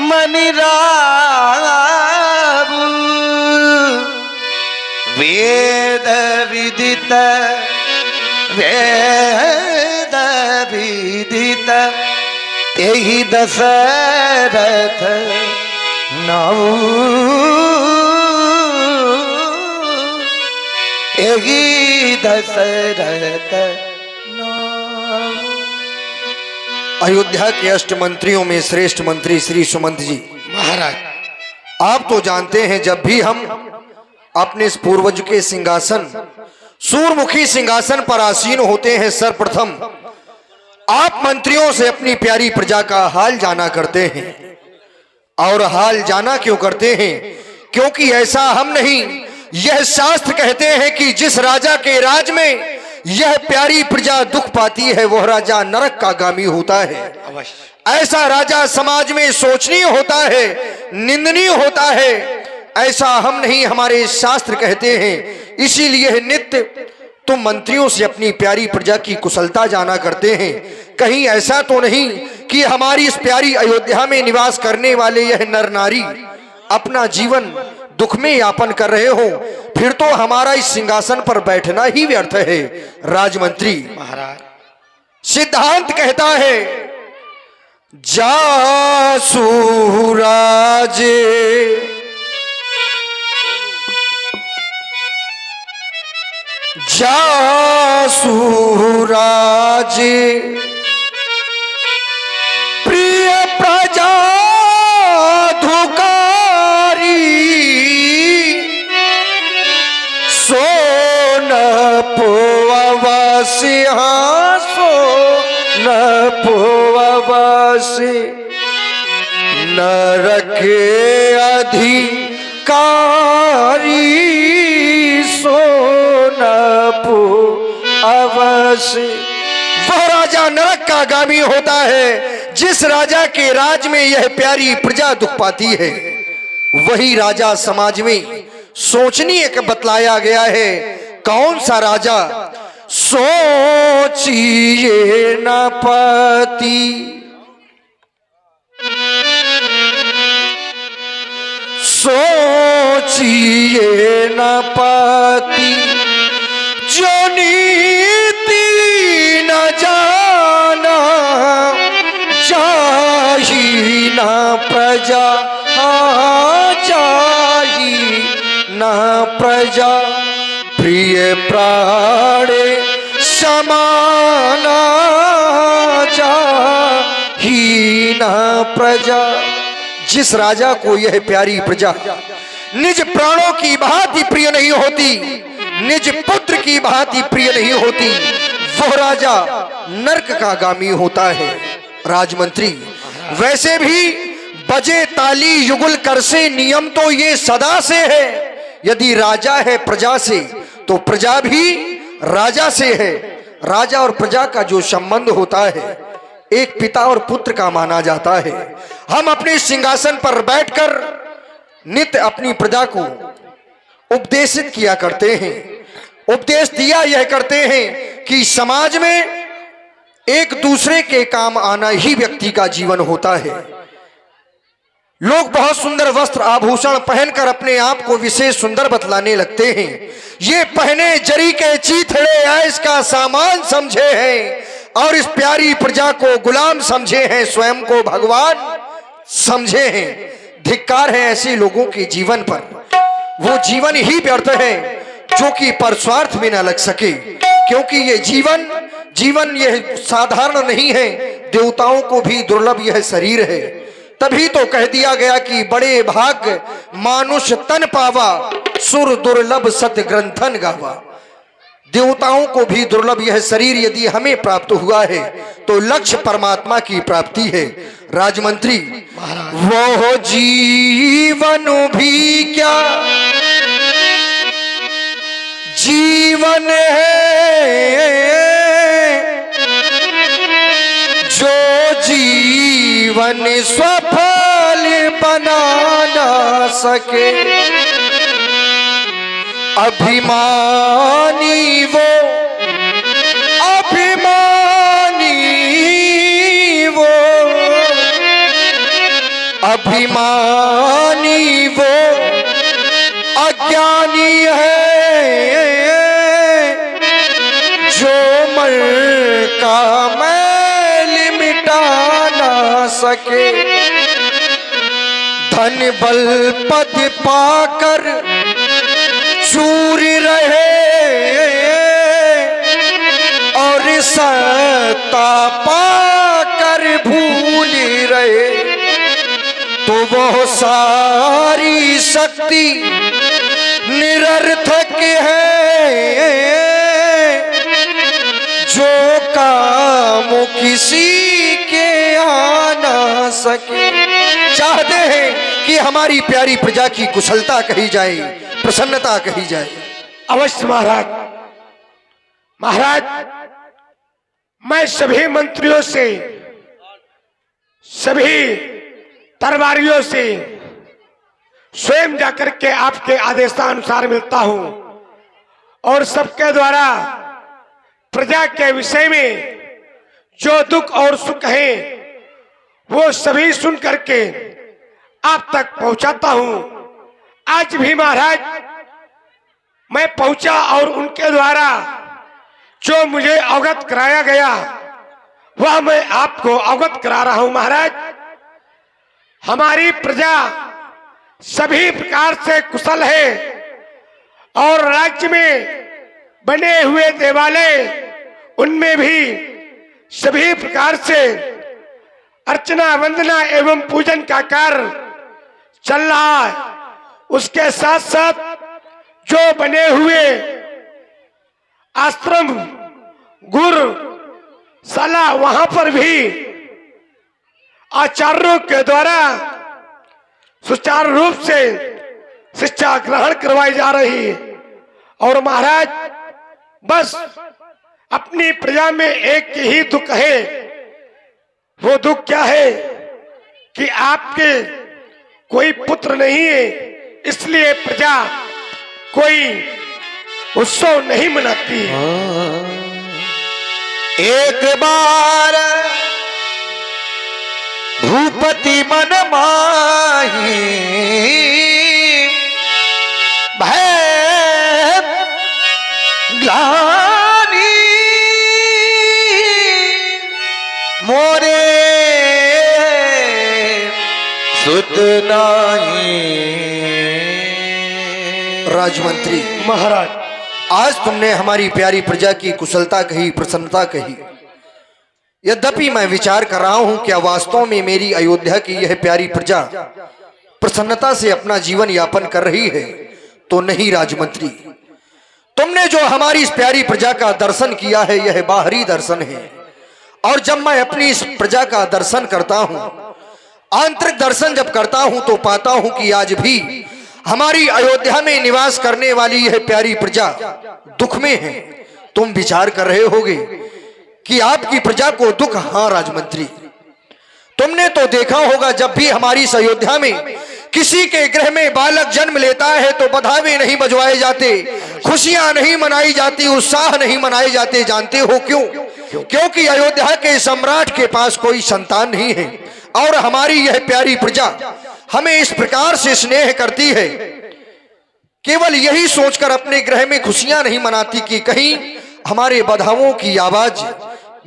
मनिराबु वेद विदित वेद विदित तेहि दशरथ नाऊ तेहि दशरथ नाऊ। अयोध्या के अष्ट मंत्रियों में श्रेष्ठ मंत्री श्री सुमंत जी महाराज, आप तो जानते हैं जब भी हम अपने इस पूर्वज के सिंहासन सूर्यमुखी सिंहासन पर आसीन होते हैं, सर्वप्रथम आप मंत्रियों से अपनी प्यारी प्रजा का हाल जाना करते हैं। और हाल जाना क्यों करते हैं? क्योंकि ऐसा हम नहीं, यह शास्त्र कहते हैं कि जिस राजा के राज में यह प्यारी प्रजा दुख पाती है वह राजा नरक का गामी होता है। ऐसा राजा समाज में शोचनीय होता है, निंदनीय होता है। ऐसा हम नहीं, हमारे शास्त्र कहते हैं। इसीलिए नित्य तुम मंत्रियों से अपनी प्यारी प्रजा की कुशलता जाना करते हैं। कहीं ऐसा तो नहीं कि हमारी इस प्यारी अयोध्या में निवास करने वाले यह नर नारी अपना जीवन दुख में यापन कर रहे हो, फिर तो हमारा इस सिंहासन पर बैठना ही व्यर्थ है। राजमंत्री महाराज, सिद्धांत कहता है जासुराजे जासुराजे प्रिय प्रजा धुकारी सोन पोवासी हासो न पोवासी न रखे अधिकारी अवश्य। वह राजा नरक का गामी होता है जिस राजा के राज में यह प्यारी प्रजा दुख पाती है। वही राजा समाज में सोचनीय बतलाया गया है। कौन सा राजा? सोचिए न पति सोचिए न पति जो नीति न जाना चाही न प्रजा चाही न प्रजा प्रिय प्राणे समाना चाही न प्रजा। जिस राजा को यह प्यारी प्रजा निज प्राणों की भांति प्रिय नहीं होती, निज पुत्र की भांति प्रिय नहीं होती, वह राजा नरक का गामी होता है। राजमंत्री, वैसे भी बजे ताली युगल कर से नियम तो ये सदा से है। यदि राजा है प्रजा से तो प्रजा भी राजा से है। राजा और प्रजा का जो संबंध होता है एक पिता और पुत्र का माना जाता है। हम अपने सिंहासन पर बैठकर नित्य अपनी प्रजा को उपदेशित किया करते हैं, उपदेश दिया यह करते हैं कि समाज में एक दूसरे के काम आना ही व्यक्ति का जीवन होता है। लोग बहुत सुंदर वस्त्र आभूषण पहनकर अपने आप को विशेष सुंदर बतलाने लगते हैं। ये पहने जरी के चीथड़े ऐश का सामान समझे हैं और इस प्यारी प्रजा को गुलाम समझे हैं, स्वयं को भगवान समझे हैं। धिक्कार है ऐसे लोगों के जीवन पर। वो जीवन ही व्यर्थ है जो कि परस्वार्थ में न लग सके, क्योंकि ये जीवन यह साधारण नहीं है, देवताओं को भी दुर्लभ यह शरीर है। तभी तो कह दिया गया कि बड़े भाग मानुष तन पावा, सुर दुर्लभ सत्य ग्रंथन गावा। देवताओं को भी दुर्लभ यह शरीर यदि हमें प्राप्त हुआ है तो लक्ष्य परमात्मा की प्राप्ति है। राजमंत्री, वो जीवन भी क्या जीवन है जो जीवन सफल बना ना सके। अभिमानी वो अभिमानी अभिमानी वो अज्ञानी है, जो मन का मैल मिटा ना सके। धन बल पद पाकर चूर रहे और सत्ता पाकर भूल रहे, तो वो सारी शक्ति निरर्थक है, जो काम किसी के आ ना सके। चाहते हैं कि हमारी प्यारी प्रजा की कुशलता कही जाए, प्रसन्नता कही जाए। अवश्य महाराज। महाराज, मैं सभी मंत्रियों से, सभी दरबारियों से स्वयं जाकर के आपके आदेशानुसार मिलता हूं और सबके द्वारा प्रजा के विषय में जो दुख और सुख है वो सभी सुन करके आप तक पहुंचाता हूं। आज भी महाराज मैं पहुंचा और उनके द्वारा जो मुझे अवगत कराया गया वह मैं आपको अवगत करा रहा हूं। महाराज, हमारी प्रजा सभी प्रकार से कुशल है और राज्य में बने हुए देवालय उनमें भी सभी प्रकार से अर्चना वंदना एवं पूजन का कार्य चल रहा है। उसके साथ साथ जो बने हुए आश्रम गुरुशाला वहां पर भी आचार्यों के द्वारा सुचारू रूप से शिक्षा ग्रहण करवाई जा रही है। और महाराज, बस अपनी प्रजा में एक ही दुख है। वो दुख क्या है कि आपके कोई पुत्र नहीं है, इसलिए प्रजा कोई उत्सव नहीं मनाती है। एक बार भूपति मन माही भय ग्लानि मोरे सुत नाही। राजमंत्री महाराज, आज तुमने हमारी प्यारी प्रजा की कुशलता कही, प्रसन्नता कही। यद्यपि मैं विचार कर रहा हूं क्या वास्तव में मेरी अयोध्या की यह प्यारी प्रजा प्रसन्नता से अपना जीवन यापन कर रही है, तो नहीं राजमंत्री। तुमने जो हमारी इस प्यारी प्रजा का दर्शन किया है यह बाहरी दर्शन है, और जब मैं अपनी इस प्रजा का दर्शन करता हूं, आंतरिक दर्शन जब करता हूं, तो पाता हूं कि आज भी हमारी अयोध्या में निवास करने वाली यह प्यारी प्रजा दुख में है। तुम विचार कर रहे होगे कि आपकी प्रजा को दुख। हाँ राजमंत्री, तुमने तो देखा होगा जब भी हमारी इस अयोध्या में किसी के गृह में बालक जन्म लेता है तो बधावे नहीं बजवाए जाते, खुशियां नहीं मनाई जाती, उत्साह नहीं मनाए जाते। जानते हो क्यों? क्योंकि अयोध्या के सम्राट के पास कोई संतान नहीं है, और हमारी यह प्यारी प्रजा हमें इस प्रकार से स्नेह करती है, केवल यही सोचकर अपने गृह में खुशियां नहीं मनाती कि कहीं हमारे बधावों की आवाज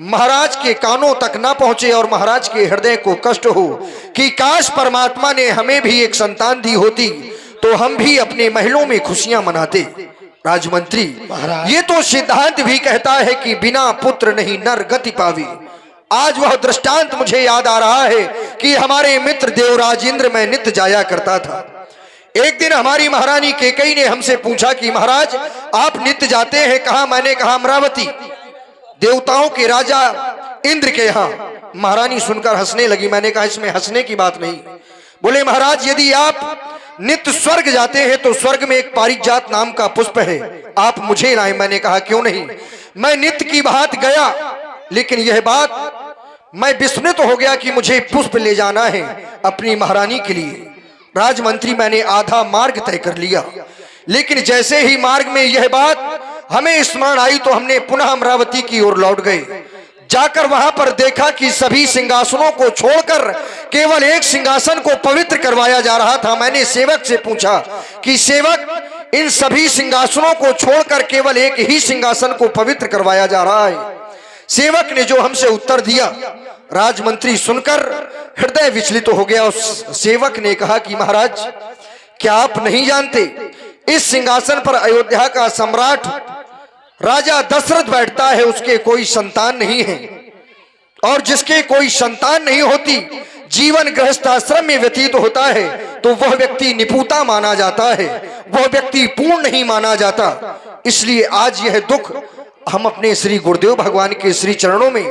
महाराज के कानों तक ना पहुंचे और महाराज के हृदय को कष्ट हो कि काश परमात्मा ने हमें भी एक संतान दी होती तो हम भी अपने महलों में खुशियां मनाते। राजमंत्री, ये तो सिद्धांत भी कहता है कि बिना पुत्र नहीं नर गति पावी। आज वह दृष्टांत मुझे याद आ रहा है कि हमारे मित्र देवराज इंद्र में नित्य जाया करता था। एक दिन हमारी महारानी कैकेयी ने हमसे पूछा कि महाराज आप नित्य जाते हैं कहाँ? मैंने कहा अमरावती, देवताओं के राजा इंद्र के यहाँ। महारानी सुनकर हंसने लगी। मैंने कहा इसमें हंसने की बात नहीं। बोले महाराज यदि आप नित्य स्वर्ग जाते हैं तो स्वर्ग में एक पारिजात नाम का पुष्प है, आप मुझे लाए। मैंने कहा क्यों नहीं, मैं नित्य की बात गया, लेकिन यह बात मैं विस्मित हो गया कि मुझे पुष्प ले जाना है अपनी महारानी के लिए। राजमंत्री, मैंने आधा मार्ग तय कर लिया, लेकिन जैसे ही मार्ग में यह बात हमें स्मरण आई तो हमने पुनः अमरावती की ओर लौट गए। जाकर वहां पर देखा कि सभी सिंहासनों को छोड़कर केवल एक सिंहासन को पवित्र करवाया जा रहा था। मैंने सेवक से पूछा कि सेवक, इन सभी सिंहासनों को छोड़कर केवल एक ही सिंहासन को पवित्र करवाया जा रहा है। सेवक ने जो हमसे उत्तर दिया, राजमंत्री सुनकर हृदय विचलित हो गया। उस सेवक ने कहा कि महाराज, क्या आप नहीं जानते, इस सिंहासन पर अयोध्या का सम्राट राजा दशरथ बैठता है, उसके कोई संतान नहीं है, और जिसके कोई संतान नहीं होती, जीवन गृहस्थ आश्रम में व्यतीत होता है, तो वह व्यक्ति निपुता माना जाता है, वह व्यक्ति पूर्ण नहीं माना जाता। इसलिए आज यह दुख हम अपने श्री गुरुदेव भगवान के श्री चरणों में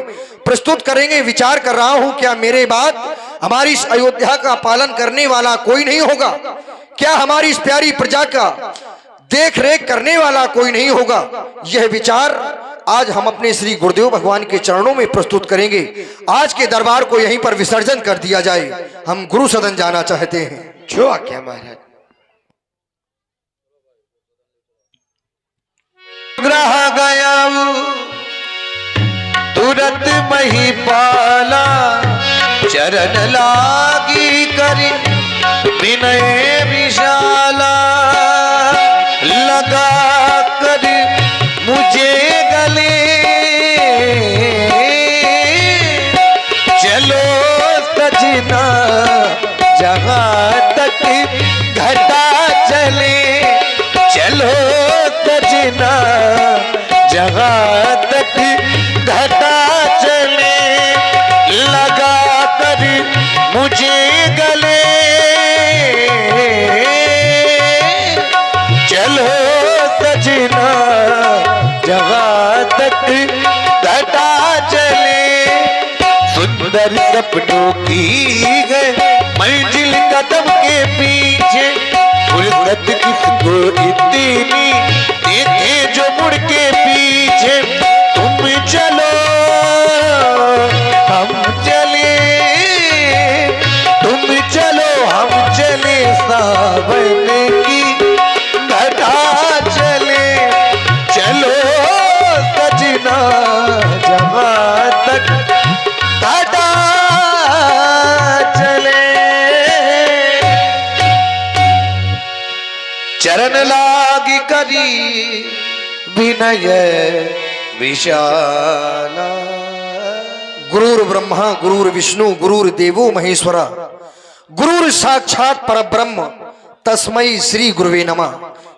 प्रस्तुत करेंगे। विचार कर रहा हूं, क्या मेरे बाद हमारी इस अयोध्या का पालन करने वाला कोई नहीं होगा? क्या हमारी इस प्यारी प्रजा का देख रेख करने वाला कोई नहीं होगा? यह विचार आज हम अपने श्री गुरुदेव भगवान के चरणों में प्रस्तुत करेंगे। आज के दरबार को यहीं पर विसर्जन कर दिया जाए। हम गुरु सदन जाना चाहते हैं। जो आज्ञा महाराज। ग्रह गया तुरंत महिपाला, चरण लागी करी विनय विशाला, लगा कर मुझे गले, चलो सजना जहां तक घटा चले, चलो सजना जहां तक घटा चले, लगा कर मुझे गले, चलो सजना जहां तक घटा चले। सुंदर सपनों की गए मंजिल कदम के पीछे, फुर्सत किसको इतनी देखे जो मुड़ के पीछे, तुम चलो हम चले, तुम चलो हम चले, सावन की घटा चले, चलो सजना जहां तक घटा चले। चरण लागी करी विनय विशाला, गुरुर ब्रह्मा गुरुर विष्णु गुरुर देवो महेश्वरा, गुरुर साक्षात परब्रह्म, तस्मै श्री गुरुवे नमः।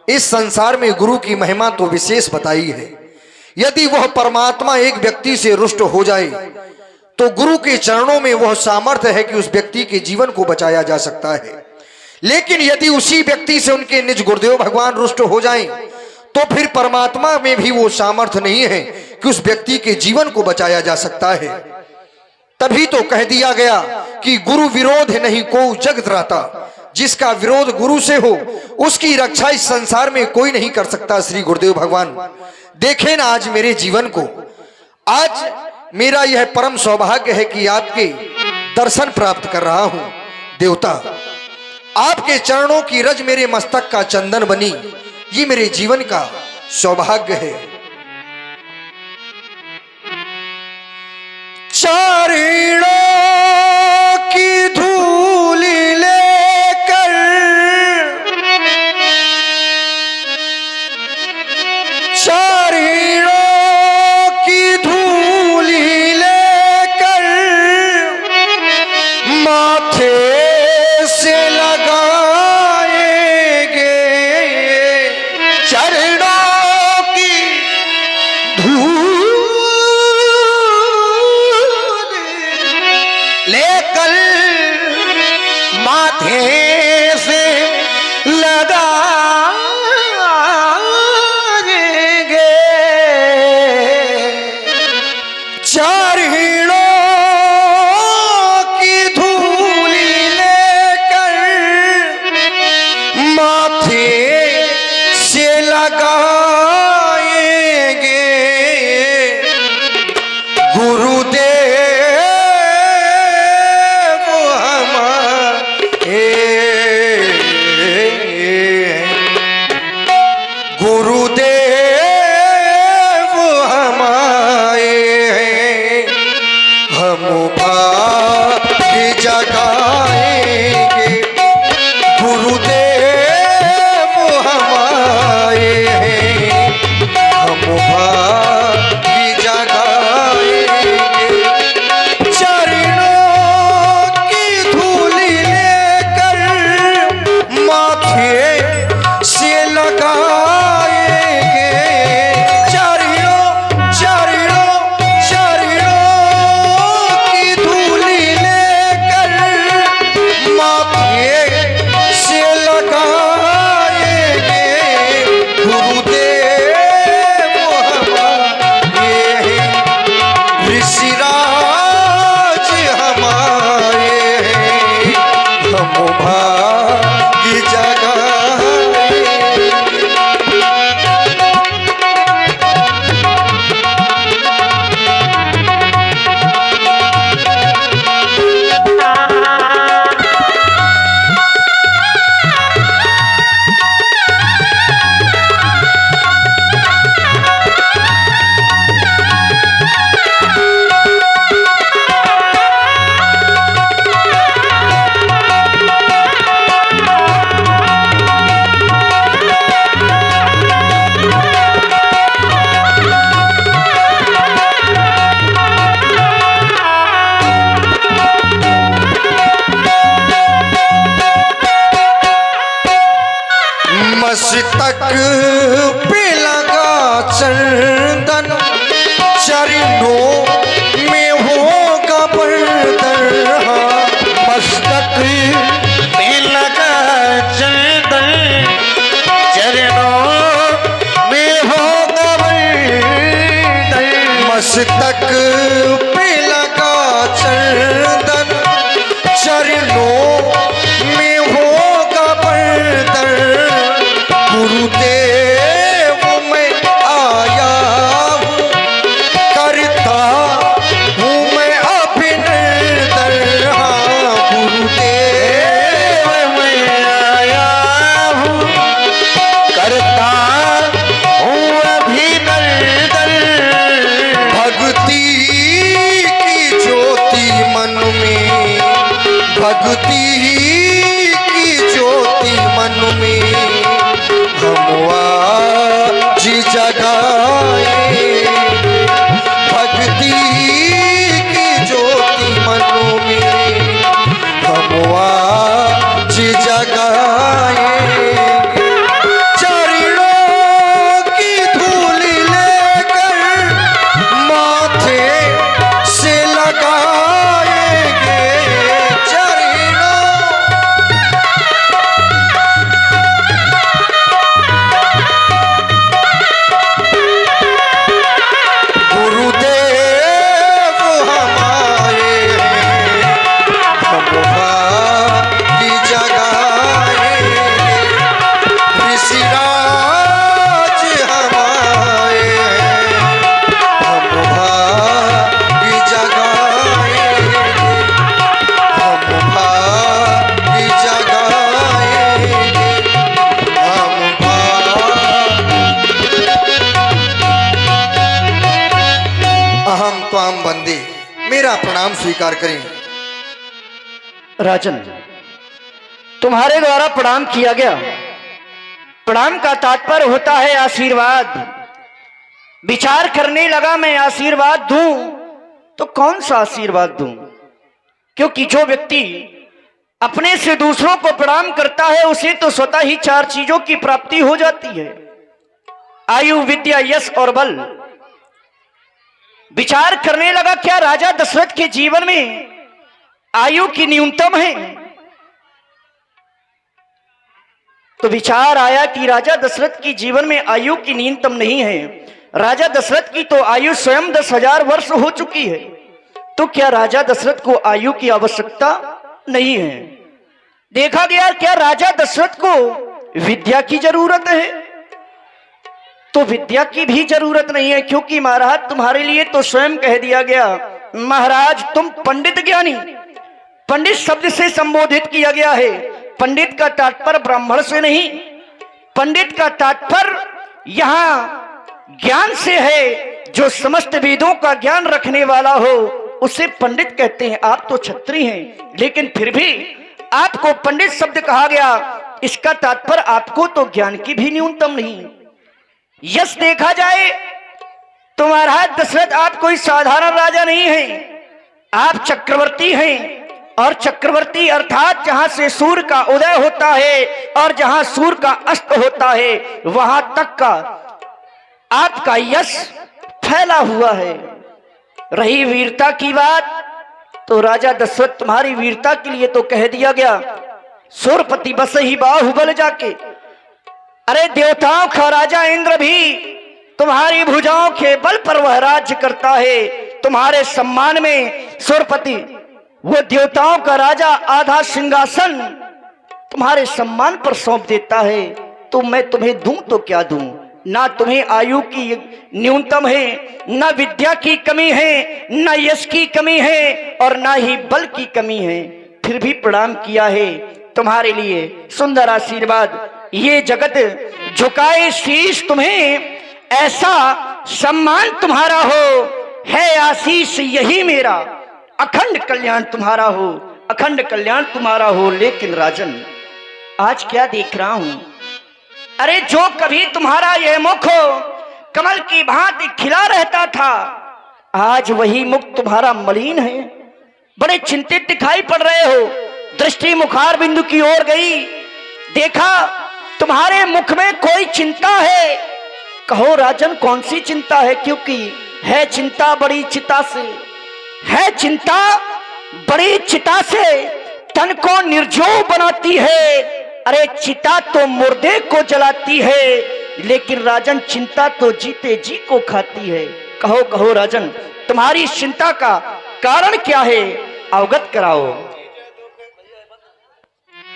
इस संसार में गुरु की महिमा तो विशेष बताई है। यदि वह परमात्मा एक व्यक्ति से रुष्ट हो जाए तो गुरु के चरणों में वह सामर्थ्य है कि उस व्यक्ति के जीवन को बचाया जा सकता है। लेकिन यदि उसी व्यक्ति से उनके निज गुरुदेव भगवान रुष्ट हो जाएं, तो फिर परमात्मा में भी वो सामर्थ्य नहीं है कि उस व्यक्ति के जीवन को बचाया जा सकता है। तभी तो कह दिया गया कि गुरु विरोध नहीं को जगत रहता, जिसका विरोध गुरु से हो उसकी रक्षा इस संसार में कोई नहीं कर सकता। श्री गुरुदेव भगवान देखें ना आज मेरे जीवन को, आज मेरा यह परम सौभाग्य है कि आपके दर्शन प्राप्त कर रहा हूं। देवता, आपके चरणों की रज मेरे मस्तक का चंदन बनी, ये मेरे जीवन का सौभाग्य है। चारणों की धूल लेकर चारणों की धूल लेकर माथे से लगाएंगे, चरणों की धूल लेकर माथे से लगाएंगे, चारणों की धूल लेकर माथे से लगाएंगे, गुरुदेव मस्तक पे लगा चंदन, चरणों में होगा बर्तन। गुरुदेव मैं आया हूँ, करता हूँ मैं अभिनंदन। हाँ गुरुदेव मैं आया हूँ, करता हूँ अभिनंदन। भक्ति की ज्योति मन में, भक्ति की ज्योति मन में हम आज जगाए। भक्ति की ज्योति मन में हम आज जगाए। चरणों की धूल लेकर माथे से लगाएंगे। चरणों गुरुदेव हमारे हैं, हम भाग्य जगाएंगे। ऋषिराज हमारे हैं, हम भाग्य जगाएंगे। हम भाग्य जगाएंगे। हम अहम त्वाम बंदे, मेरा प्रणाम स्वीकार करें। राजन, तुम्हारे द्वारा प्रणाम किया गया। प्रणाम का तात्पर्य होता है आशीर्वाद। विचार करने लगा मैं आशीर्वाद दूं तो कौन सा आशीर्वाद दूं, क्योंकि जो व्यक्ति अपने से दूसरों को प्रणाम करता है उसे तो स्वतः ही 4 चीजों की प्राप्ति हो जाती है, आयु, विद्या, यश और बल। विचार करने लगा क्या राजा दशरथ के जीवन में आयु की न्यूनतम है? तो विचार आया कि राजा दशरथ की जीवन में आयु की न्यूनतम नहीं है। राजा दशरथ की तो आयु स्वयं 10,000 वर्ष हो चुकी है, तो क्या राजा दशरथ को आयु की आवश्यकता नहीं है? देखा गया क्या राजा दशरथ को विद्या की जरूरत है? तो विद्या की भी जरूरत नहीं है, क्योंकि महाराज तुम्हारे लिए तो स्वयं कह दिया गया, महाराज तुम पंडित ज्ञानी। पंडित शब्द से संबोधित किया गया है। पंडित का तात्पर्य ब्राह्मण से नहीं, पंडित का तात्पर्य यहां ज्ञान से है। जो समस्त वेदों का ज्ञान रखने वाला हो उसे पंडित कहते हैं। आप तो क्षत्रिय हैं, लेकिन फिर भी आपको पंडित शब्द कहा गया। इसका तात्पर्य आपको तो ज्ञान की भी न्यूनतम नहीं। यश देखा जाए तो महाराज दशरथ आप कोई साधारण राजा नहीं हैं, आप चक्रवर्ती हैं। और चक्रवर्ती अर्थात जहां से सूर्य का उदय होता है और जहां सूर्य का अस्त होता है वहां तक का आपका यश फैला हुआ है। रही वीरता की बात, तो राजा दशरथ तुम्हारी वीरता के लिए तो कह दिया गया, सूर्यपति बस ही बाहुबल जाके। अरे देवताओं का राजा इंद्र भी तुम्हारी भुजाओं के बल पर वह राज्य करता है। तुम्हारे सम्मान में सूर्यपति, वो देवताओं का राजा, आधा सिंहासन तुम्हारे सम्मान पर सौंप देता है। तो मैं तुम्हें दूं तो क्या दूं? ना तुम्हें आयु की न्यूनतम है, ना विद्या की कमी है, ना यश की कमी है और ना ही बल की कमी है। फिर भी प्रणाम किया है तुम्हारे लिए। सुंदर आशीर्वाद, ये जगत झुकाए शीश तुम्हें, ऐसा सम्मान तुम्हारा हो, है आशीष यही मेरा। अखंड कल्याण तुम्हारा हो, अखंड कल्याण तुम्हारा हो। लेकिन राजन, आज क्या देख रहा हूं? अरे जो कभी तुम्हारा यह मुख कमल की भांति खिला रहता था, आज वही मुख तुम्हारा मलिन है। बड़े चिंतित दिखाई पड़ रहे हो। दृष्टि मुखार बिंदु की ओर गई, देखा तुम्हारे मुख में कोई चिंता है। कहो राजन, कौन सी चिंता है? क्योंकि है चिंता बड़ी चिता से, है चिंता बड़ी चिता से तन को निर्जीव बनाती है। अरे चिता तो मुर्दे को जलाती है, लेकिन राजन चिंता तो जीते जी को खाती है। कहो कहो राजन, तुम्हारी इस चिंता का कारण क्या है, अवगत कराओ।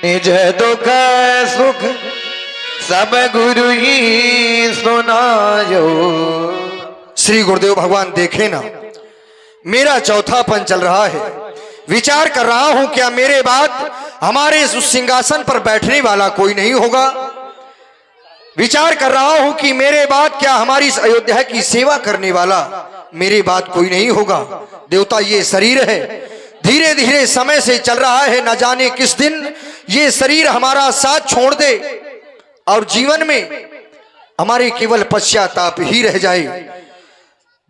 निज दुख सुख सब गुरु ही सुनायो। श्री गुरुदेव भगवान देखे ना, मेरा चौथापन चल रहा है। विचार कर रहा हूं क्या मेरे बाद हमारे उस सिंहासन पर बैठने वाला कोई नहीं होगा। विचार कर रहा हूं कि मेरे बाद क्या हमारी इस अयोध्या की सेवा करने वाला मेरे बाद कोई नहीं होगा। देवता, ये शरीर है, धीरे धीरे समय से चल रहा है, न जाने किस दिन ये शरीर हमारा साथ छोड़ दे और जीवन में हमारे केवल पश्चाताप ही रह जाए।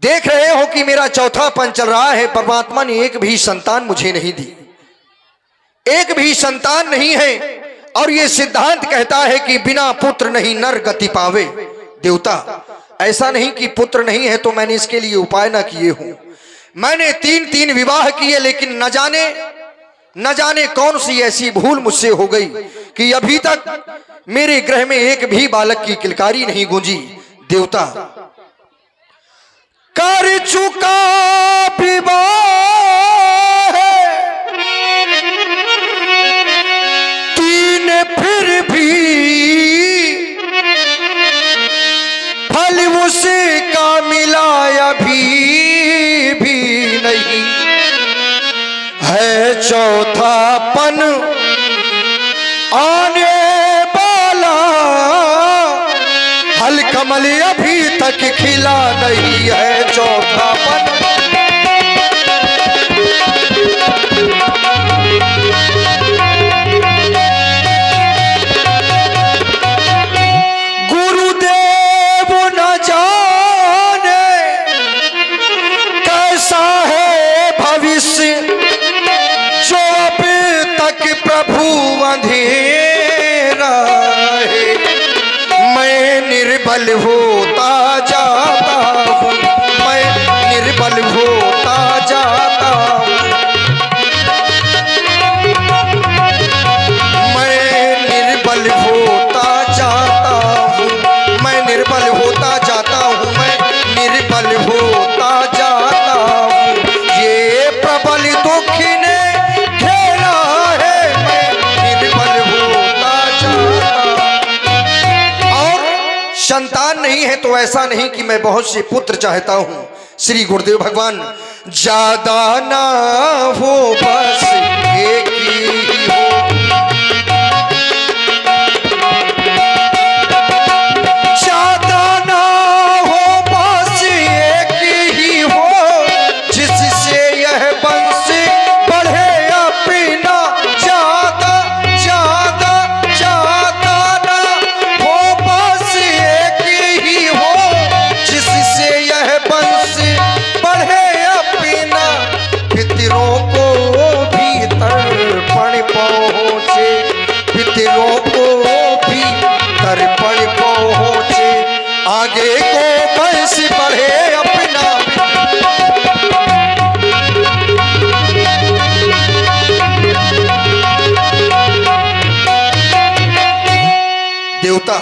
देख रहे हो कि मेरा चौथापन चल रहा है। परमात्मा ने एक भी संतान मुझे नहीं दी, एक भी संतान नहीं है, और ये सिद्धांत कहता है कि बिना पुत्र नहीं नर गति पावे। देवता, ऐसा नहीं कि पुत्र नहीं है तो मैंने इसके लिए उपाय ना किए हूं। मैंने 3 विवाह किए, लेकिन न जाने कौन सी ऐसी भूल मुझसे हो गई कि अभी तक मेरे गृह में एक भी बालक की किलकारी नहीं गूंजी। देवता, कर चुका विवाह फिर भी फल उसका मिला अभी भी नहीं है। चौथापन आने वाला हल कमल अभी तक खिला नहीं है। चौथापन अंधेरा है, मैं निर्बल होता जाता हूँ, मैं निर्बल होता जाता हूँ, मैं निर्बल होता जाता हूँ, मैं निर्बल होता जाता हूँ, मैं निर्बल होता जाता हूँ। ये प्रबल दुखी ने संतान नहीं है तो ऐसा नहीं कि मैं बहुत से पुत्र चाहता हूं। श्री गुरुदेव भगवान, ज्यादा ना हो बस एक ही हो, ज्यादा ना हो बस एक ही हो, जिससे यह वंश बढ़े अपना। ज्यादा ज्यादा ज्यादा ना हो बस एक ही हो, जिससे यह वंश बढ़े अपना। पितरों को भी तर्पण पहुँचे, पितरों को भी तर्पण पहुँचे, आगे को वंश बढ़े अपना। देवता,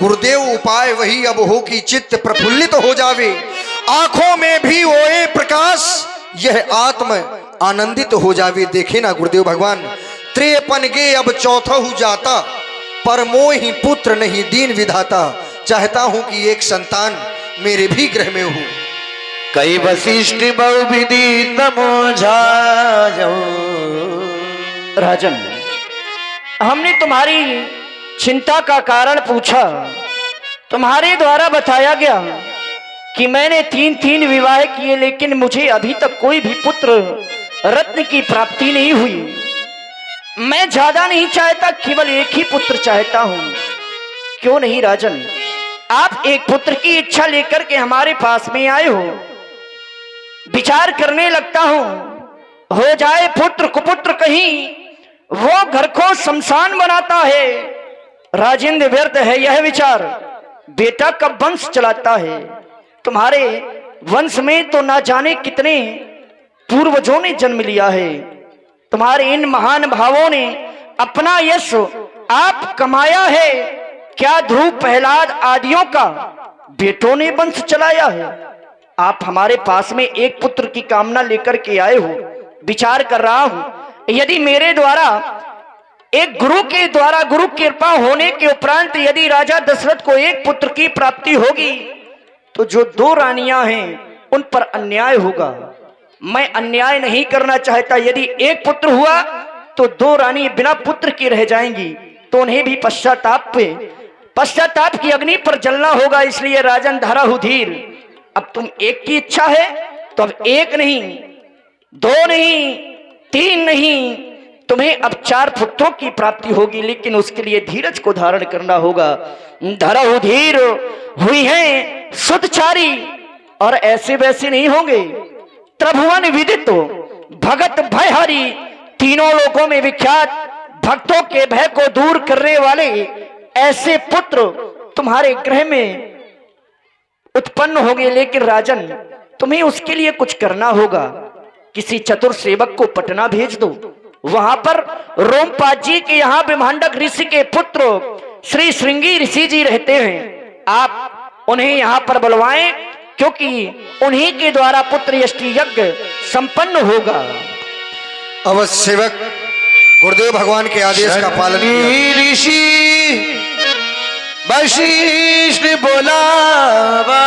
गुरुदेव उपाय वही अब हो कि चित्त प्रफुल्लित हो जावे, आंखों में भी ओए प्रकाश, यह आत्म आनंदित हो जावे। देखे ना गुरुदेव भगवान, त्रेपन गे अब चौथहु जाता, पर मोहि पुत्र नहीं दीन विधाता। चाहता हूं कि एक संतान मेरे भी गृह में हो। कई वशिष्ठ बहु विधि समझायो। राजन, हमने तुम्हारी चिंता का कारण पूछा, तुम्हारे द्वारा बताया गया कि मैंने 3 विवाह किए, लेकिन मुझे अभी तक कोई भी पुत्र रत्न की प्राप्ति नहीं हुई। मैं ज्यादा नहीं चाहता, केवल एक ही पुत्र चाहता हूं। क्यों नहीं राजन, आप एक पुत्र की इच्छा लेकर के हमारे पास में आए हो। विचार करने लगता हूं, हो जाए पुत्र कुपुत्र कहीं वो घर को शमशान बनाता है। राजेंद्र व्यर्थ है यह विचार, बेटा कब वंश चलाता है। तुम्हारे वंश में तो ना जाने कितने पूर्वजों ने जन्म लिया है। तुम्हारे इन महान भावों ने अपना यश आप कमाया है। क्या ध्रुव प्रहलाद आदियों का बेटों ने वंश चलाया है? आप हमारे पास में एक पुत्र की कामना लेकर के आए हो। विचार कर रहा हूं, यदि मेरे द्वारा एक गुरु के द्वारा गुरु कृपा होने के उपरांत यदि राजा दशरथ को एक पुत्र की प्राप्ति होगी तो जो 2 रानियां हैं उन पर अन्याय होगा। मैं अन्याय नहीं करना चाहता। यदि एक पुत्र हुआ तो 2 रानी बिना पुत्र की रह जाएंगी, तो उन्हें भी पश्चाताप की अग्नि पर जलना होगा। इसलिए राजन धराहुधीर, अब तुम एक की इच्छा है तो अब 1 नहीं, 2 नहीं, 3 नहीं, तुम्हें अब 4 पुत्रों की प्राप्ति होगी, लेकिन उसके लिए धीरज को धारण करना होगा। धराहुधीर हुई है सुतचारी और ऐसे वैसे नहीं होंगे। त्रिभुवन विदित भगत भयहरी, तीनों लोगों में विख्यात, भक्तों के भय को दूर करने वाले ऐसे पुत्र तुम्हारे गृह में उत्पन्न होंगे। लेकिन राजन, तुम्हें उसके लिए कुछ करना होगा। किसी चतुर सेवक को पटना भेज दो। वहां पर रोमपाद जी के यहाँ ब्रह्मांडक ऋषि के पुत्र श्री श्रृंगी ऋषि जी रहते हैं। आप उन्हें यहाँ पर बुलवाएं, क्योंकि उन्हीं के द्वारा पुत्र यष्टि यज्ञ संपन्न होगा। अवश्य सेवक गुरुदेव भगवान के आदेश का पालन किया। ऋषि वशिष्ठ बोलावा